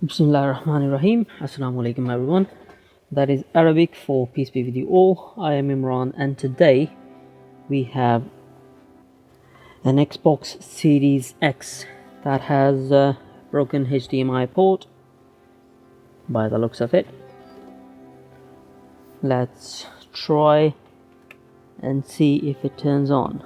Bismillahirrahmanirrahim. Assalamu alaikum everyone. That is Arabic for peace be with you all. I am Imran and today we have an Xbox Series X that has a broken HDMI port by the looks of it. Let's try and see if it turns on.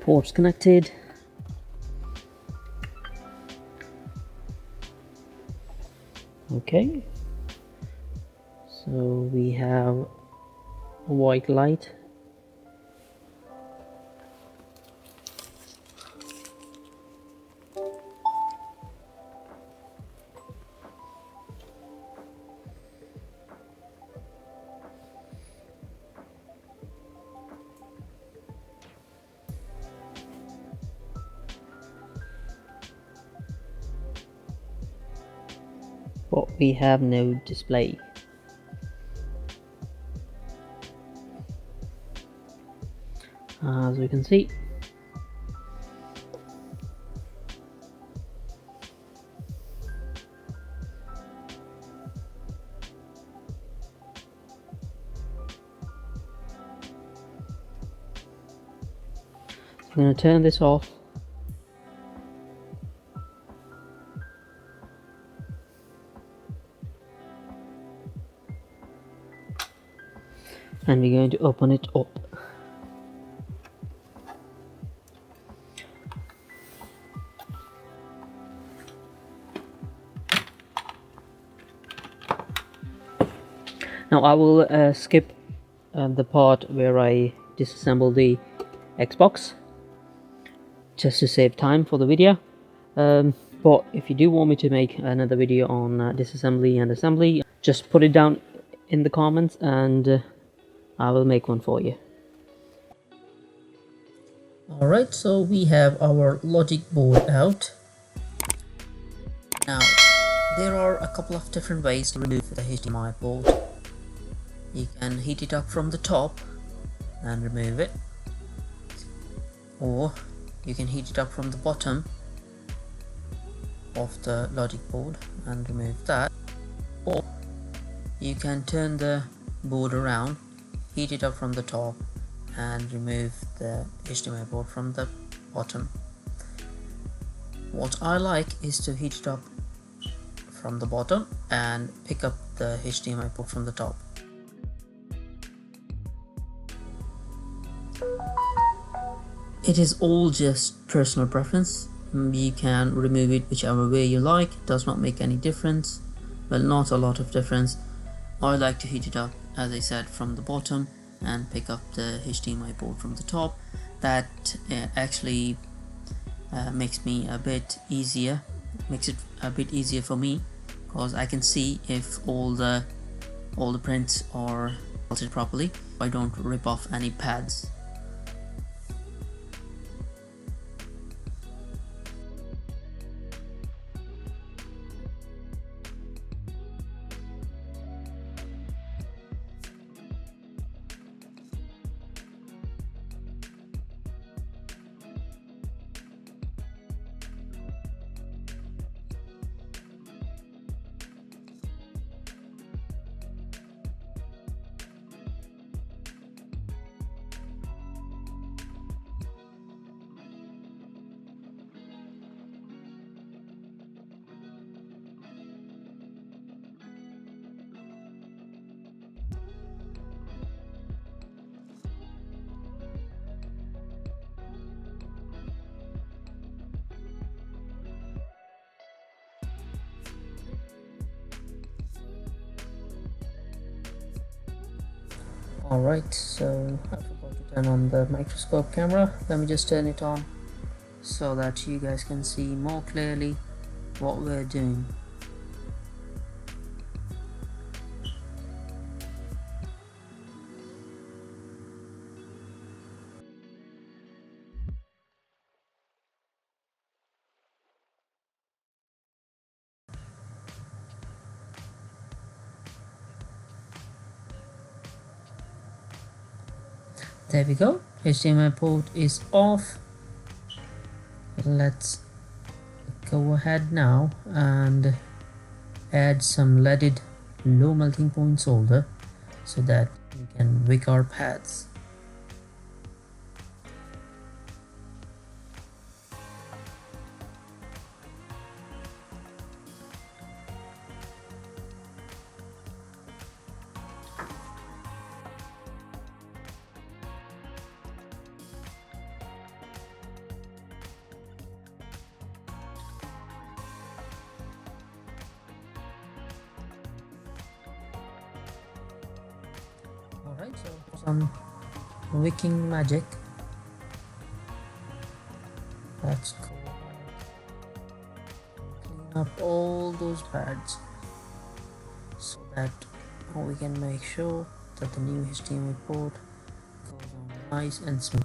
Ports connected. Okay, so we have a white light. But we have no display. As we can see, I'm going to turn this off. And we're going to open it up. Now I will skip the part where I disassemble the Xbox just to save time for the video. But if you do want me to make another video on disassembly and assembly, just put it down in the comments and I will make one for you. Alright, so we have our logic board out. Now, there are a couple of different ways to remove the HDMI port. You can heat it up from the top and remove it, or you can heat it up from the bottom of the logic board and remove that, or you can turn the board around, heat it up from the top and remove the HDMI port from the bottom. What I like is to heat it up from the bottom and pick up the HDMI port from the top. It is all just personal preference. You can remove it whichever way you like. It does not make any difference. Well, not a lot of difference. I like to heat it up, as I said, from the bottom and pick up the HDMI port from the top. That actually makes me a bit easier. Makes it a bit easier for me because I can see if all the prints are bolted properly. I don't rip off any pads. Alright, so I forgot to turn on the microscope camera. Let me just turn it on so that you guys can see more clearly what we're doing. There we go. HDMI port is off. Let's go ahead now and add some leaded low melting point solder so that we can wick our pads. Alright, so some wicking magic. Let's go clean up all those pads so that we can make sure that the new HDMI port goes on nice and smooth.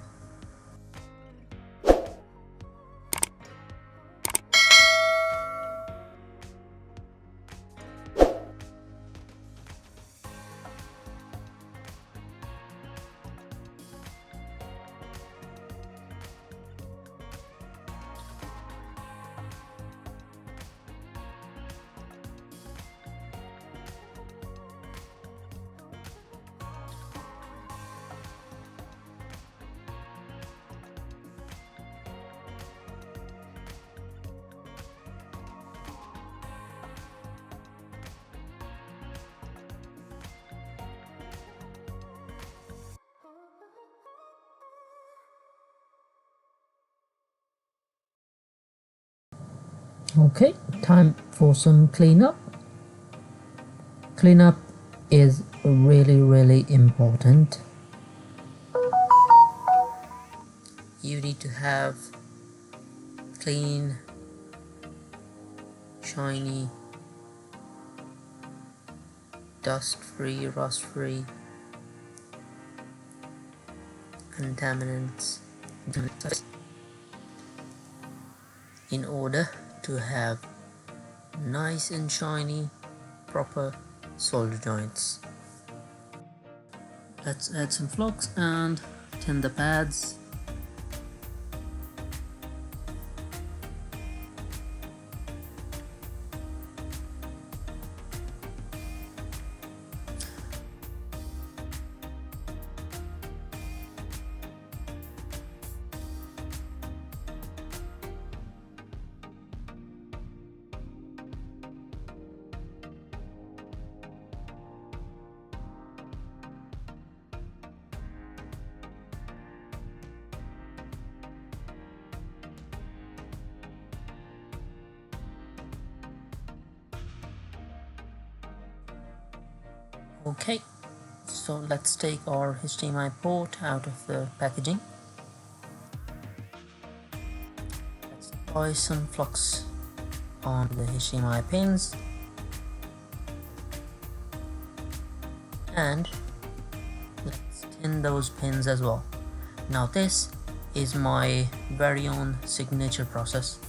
Okay, time for some cleanup. Cleanup is really important. You need to have clean, shiny, dust-free, rust-free, contaminants in order to have nice and shiny, proper solder joints. Let's add some flux and tin the pads. Okay, so let's take our HDMI port out of the packaging. Let's apply some flux on the HDMI pins and let's tin those pins as well. Now this is my very own signature process.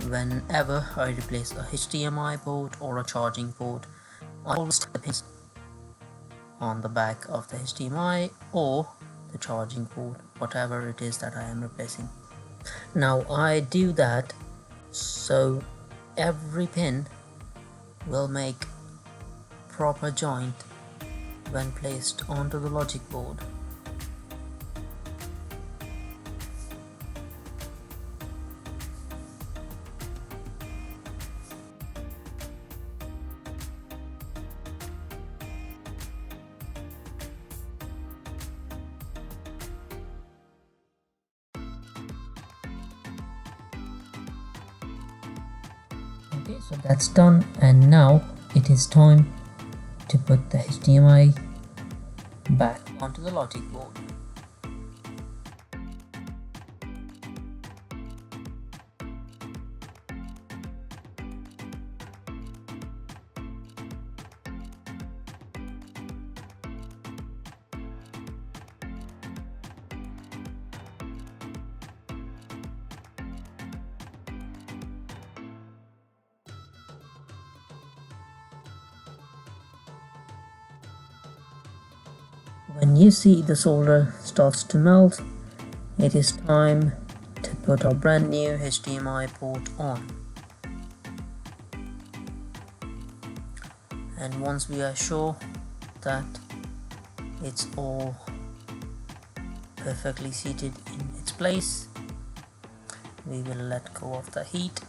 Whenever I replace a HDMI port or a charging port, I always tin the pins on the back of the HDMI or the charging port, whatever it is that I am replacing. Now I do that so every pin will make proper joint when placed onto the logic board. Okay, so that's done, and now it is time to put the HDMI back onto the logic board. When you see the solder starts to melt, it is time to put our brand new HDMI port on. And once we are sure that it's all perfectly seated in its place, we will let go of the heat.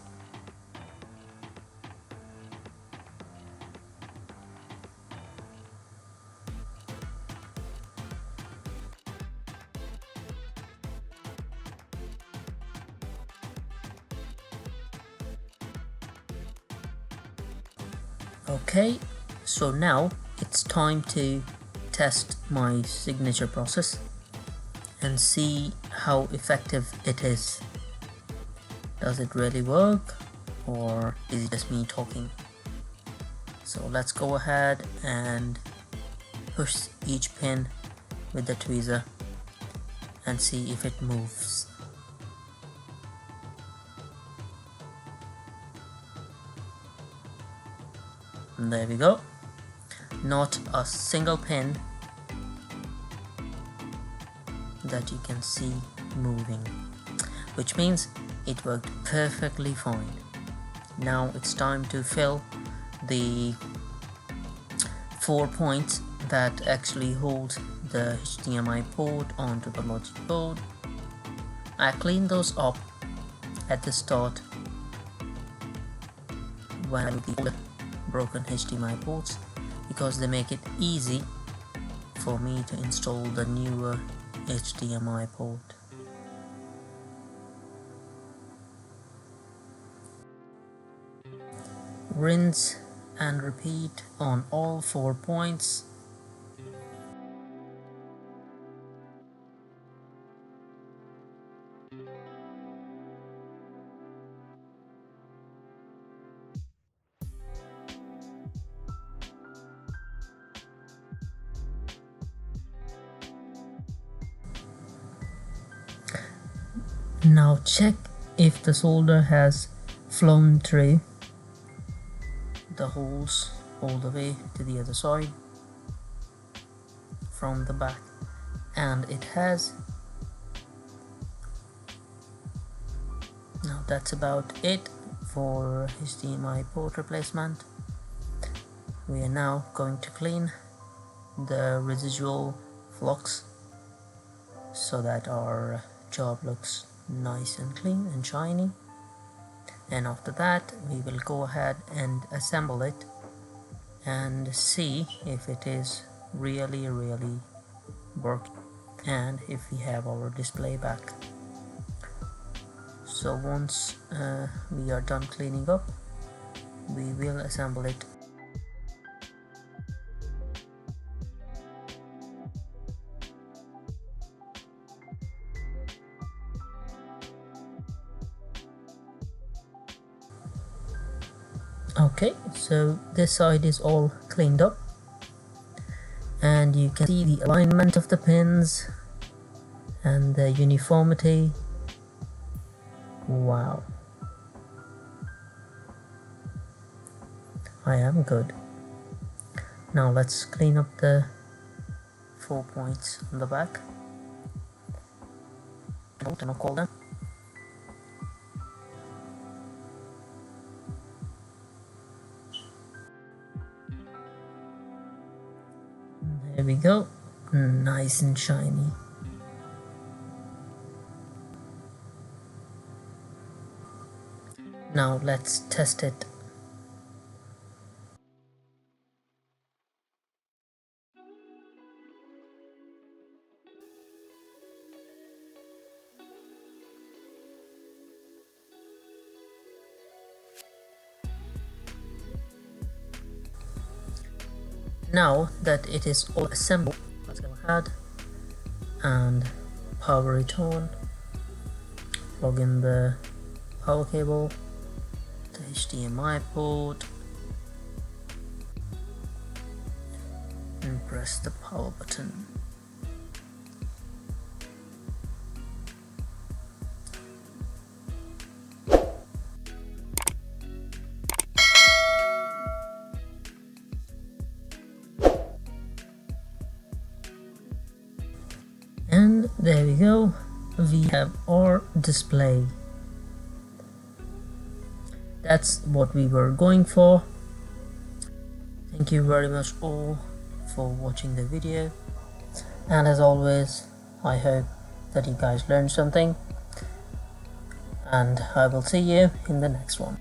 Okay, so now it's time to test my signature process and see how effective it is. Does it really work, or is it just me talking? So let's go ahead and push each pin with the tweezer and see if it moves. And there we go. Not a single pin that you can see moving, which means it worked perfectly fine. Now it's time to fill the 4 points that actually hold the HDMI port onto the logic board. I cleaned those up at the start when I removed the broken HDMI ports, because they make it easy for me to install the newer HDMI port. Rinse and repeat on all 4 points. Now check if the solder has flown through the holes all the way to the other side from the back, and it has. Now that's about it for HDMI port replacement. We are now going to clean the residual flux so that our job looks nice and clean and shiny, and after that we will go ahead and assemble it and see if it is really working and if we have our display back. So once we are done cleaning up, we will assemble it. Okay, so this side is all cleaned up, and you can see the alignment of the pins and the uniformity. Wow, I am good. Now let's clean up the 4 points on the back. I'm gonna call them. There we go, nice and shiny. Now let's test it. Now that it is all assembled, let's go ahead and power it on. Plug in the power cable, the HDMI port, and press the power button. And there we go, we have our display. That's what we were going for. Thank you very much all for watching the video, and as always I hope that you guys learned something, and I will see you in the next one.